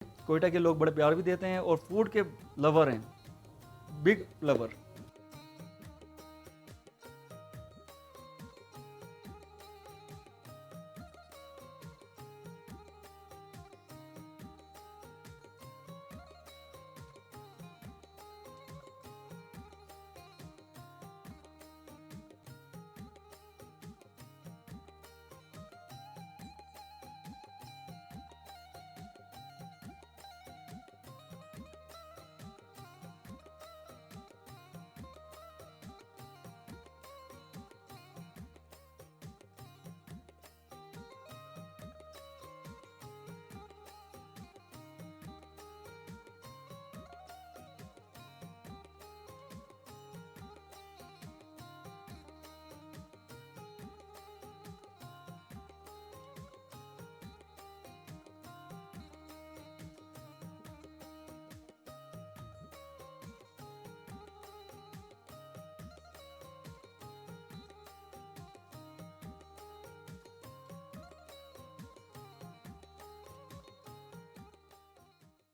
कोयटा के लोग बड़े प्यार भी देते हैं और फूड के लवर हैं, बिग लवर।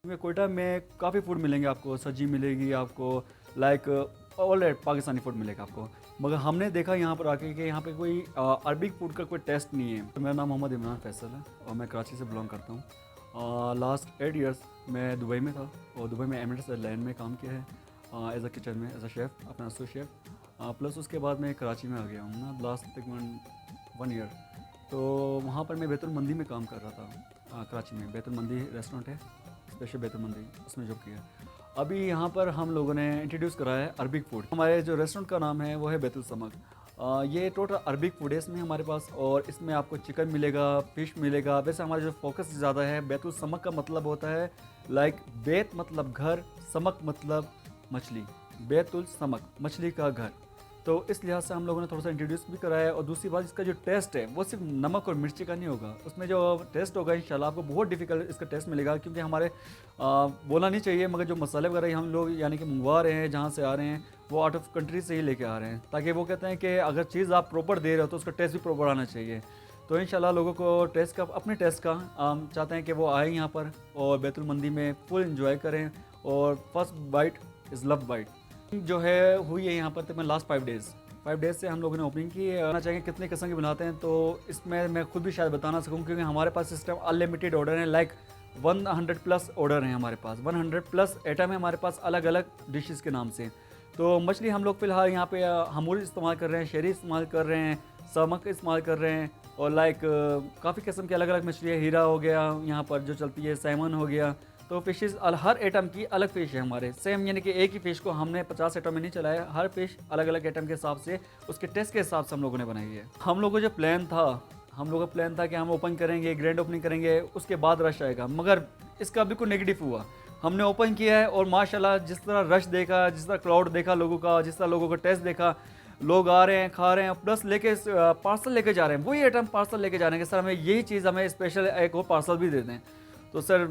क्योंकि कोयटा में काफ़ी फूड मिलेंगे आपको, सब्जी मिलेगी आपको, like all right Pakistani food मिलेगा आपको। मगर हमने देखा यहाँ पर आके कि यहाँ पे कोई अरबिक फूड का कोई टेस्ट नहीं है। तो मेरा नाम मोहम्मद इमरान फैसल है और मैं कराची से बिलोंग करता हूँ। लास्ट 8 इयर्स मैं दुबई में था और दुबई में एमिरेट्स एयरलाइन में काम किया है एज अ किचन में, एज अ शेफ़, अपना असो शेफ़। प्लस उसके बाद मैं कराची में आ गया हूँ ना लास्ट तकरीबन 1 ईयर। तो वहाँ पर मैं बैतुल मंदी में काम कर रहा था। कराची में बैतुल मंदी रेस्टोरेंट है, स्पेशल बैतुल मंदी, उसमें जॉब किया। अभी यहाँ पर हम लोगों ने इंट्रोड्यूस करा है अरबिक फूड। हमारे जो रेस्टोरेंट का नाम है वो है बैतुल समक। ये टोटल अरबिक फूड है इसमें हमारे पास, और इसमें आपको चिकन मिलेगा, फ़िश मिलेगा। वैसे हमारा जो फोकस ज़्यादा है, बैतुल समक का मतलब होता है लाइक बैत मतलब घर, समक मतलब मछली, बैतुल समक मछली का घर। तो इस लिहाज से हम लोगों ने थोड़ा सा इंट्रोड्यूस भी कराया है। और दूसरी बात, इसका जो टेस्ट है वो सिर्फ नमक और मिर्ची का नहीं होगा, उसमें जो टेस्ट होगा इंशाल्लाह आपको बहुत डिफिकल्ट इसका टेस्ट मिलेगा। क्योंकि हमारे बोला नहीं चाहिए मगर जो मसाले वगैरह हम लोग यानी कि मंगवा रहे हैं, जहाँ से आ रहे हैं, वो आउट ऑफ कंट्री से ही लेके आ रहे हैं, ताकि वो कहते हैं कि अगर चीज़ आप प्रॉपर दे रहे हो तो उसका टेस्ट भी प्रॉपर आना चाहिए। तो इंशाल्लाह लोगों को टेस्ट का, अपने टेस्ट का चाहते हैं कि वो आए यहाँ पर और बैतुल मंदी में फुल इंजॉय करें। और first bite is love bite जो है हुई है यहाँ पर तकरीबन लास्ट 5 डेज़ से हम लोगों ने ओपनिंग की है। कहना चाहिए कितने किस्म के बनाते हैं तो इसमें मैं खुद भी शायद बता ना सकूँ, क्योंकि हमारे पास सिस्टम अनलिमिटेड ऑर्डर है। लाइक 100+ ऑर्डर हैं हमारे पास, 100+ आइटम है हमारे पास अलग अलग डिशेस के नाम से। तो मछली हम लोग फ़िलहाल यहाँ पे हमूर इस्तेमाल कर रहे हैं, शेरी इस्तेमाल कर रहे हैं, समक इस्तेमाल कर रहे हैं, और लाइक काफ़ी किस्म की अलग अलग मछली है। हीरा हो गया यहाँ पर जो चलती है, सैमन हो गया। तो फ़िशेज़ हर आइटम की अलग फ़िश है हमारे, सेम यानी कि एक ही फ़िश को हमने 50 आइटम में नहीं चलाया। हर फ़िश अलग अलग आइटम के हिसाब से, उसके टेस्ट के हिसाब से हम लोगों ने बनाई है। हम लोगों का जो प्लान था, हम लोगों का प्लान था कि हम ओपन करेंगे, ग्रैंड ओपनिंग करेंगे, उसके बाद रश आएगा, मगर इसका बिल्कुल नेगेटिव हुआ। हमने ओपन किया है और माशाल्लाह जिस तरह रश देखा, जिस तरह क्राउड देखा लोगों का, जिस तरह लोगों का टेस्ट देखा, लोग आ रहे हैं, खा रहे हैं, प्लस लेके पार्सल लेके जा रहे हैं, वही आइटम पार्सल लेके जा रहे हैं कि सर हमें यही चीज़, हमें स्पेशल एक और पार्सल भी दे दें। तो सर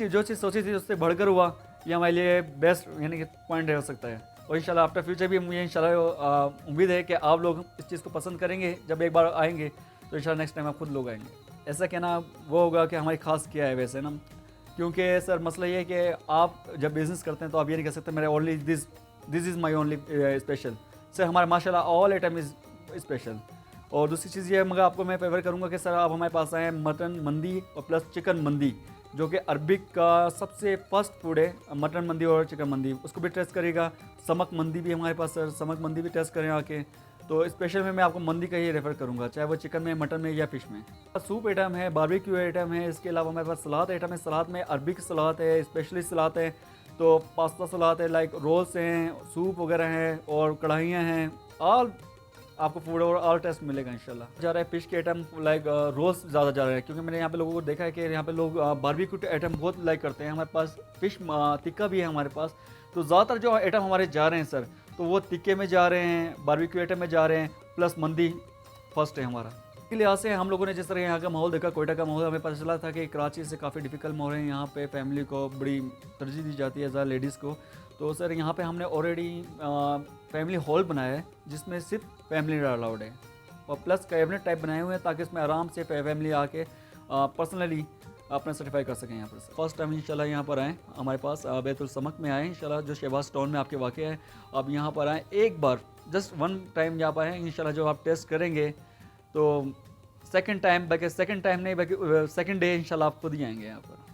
जो चीज़ सोची थी उससे बढ़कर हुआ, ये हमारे लिए बेस्ट यानी कि पॉइंट हो सकता है। और इंशाल्लाह आफ्टर फ्यूचर भी मुझे इंशाल्लाह उम्मीद है कि आप लोग इस चीज़ को पसंद करेंगे। जब एक बार आएंगे तो इंशाल्लाह नेक्स्ट टाइम आप खुद लोग आएंगे। ऐसा कहना वो होगा कि हमारी खास क्या है वैसे ना, क्योंकि सर मसला ये है कि आप जब बिज़नेस करते हैं तो आप ये नहीं कह सकते मेरे only this is my only special. Sir हमारा माशाल्लाह ऑल आइटम इज़ स्पेशल। और दूसरी चीज़ ये है, मगर आपको मैं फेवर करूँगा कि सर आप हमारे पास आएँ मटन मंदी और प्लस चिकन मंदी, जो कि अरबिक का सबसे फर्स्ट फूड है। मटन मंदी और चिकन मंदी उसको भी टेस्ट करेगा। समक मंदी भी हमारे पास सर, समक मंदी भी टेस्ट करें आके। तो स्पेशल में मैं आपको मंदी का ही रेफ़र करूँगा, चाहे वो चिकन में, मटन में या फ़िश में। सूप आइटम है, बारबेक्यू आइटम है, इसके अलावा हमारे पास सलाद आइटम है। सलाद में अरबिक सलाद है, स्पेशली सलाद है, तो पास्ता सलाद है, लाइक रोल्स हैं, सूप वगैरह हैं और कढ़ाइयाँ हैं। ऑल आपको फूड और ऑल टेस्ट मिलेगा इंशाल्लाह। जा रहा है फ़िश के आइटम, लाइक रोल्स ज़्यादा जा रहे हैं, क्योंकि मैंने यहाँ पे लोगों को देखा है कि यहाँ पे लोग बारबेक्यू आइटम बहुत लाइक करते हैं। हमारे पास फ़िश टिक्का भी है हमारे पास। तो ज़्यादातर जो आइटम हमारे जा रहे हैं सर, तो वो टिक्के में जा रहे हैं, बारबेक्यू आइटम में जा रहे हैं, प्लस मंदी फर्स्ट है हमारा। इसके लिहाज से हम लोगों ने जिस तरह यहाँ का माहौल देखा, कोयटा का माहौल, हमें पता चला था कि कराची से काफ़ी डिफ़िकल्ट माहौल है। यहाँ पे फैमिली को बड़ी तरजीह दी जाती है, ज़्यादा लेडीज़ को। तो सर यहाँ पे हमने ऑलरेडी फैमिली हॉल बनाया है, जिसमें सिर्फ फैमिली अलाउड है, और प्लस कैबिनेट टाइप बनाए हुए हैं ताकि इसमें आराम से फैमिली आके पर्सनली अपना सर्टिफाई कर सकें यहाँ पर सर। फर्स्ट टाइम इंशाल्लाह यहाँ पर आएँ, हमारे पास बैतुल समक में आएँ इंशाल्लाह, जो शहबाज टाउन में आपके वाक़ है। आप यहाँ पर आएँ एक बार, जस्ट वन टाइम यहाँ पर आएँ इंशाल्लाह। जब आप टेस्ट करेंगे तो सेकंड टाइम, बल्कि सेकंड टाइम नहीं बल्कि सेकंड डे इंशाल्लाह आप खुद ही आएंगे यहाँ पर।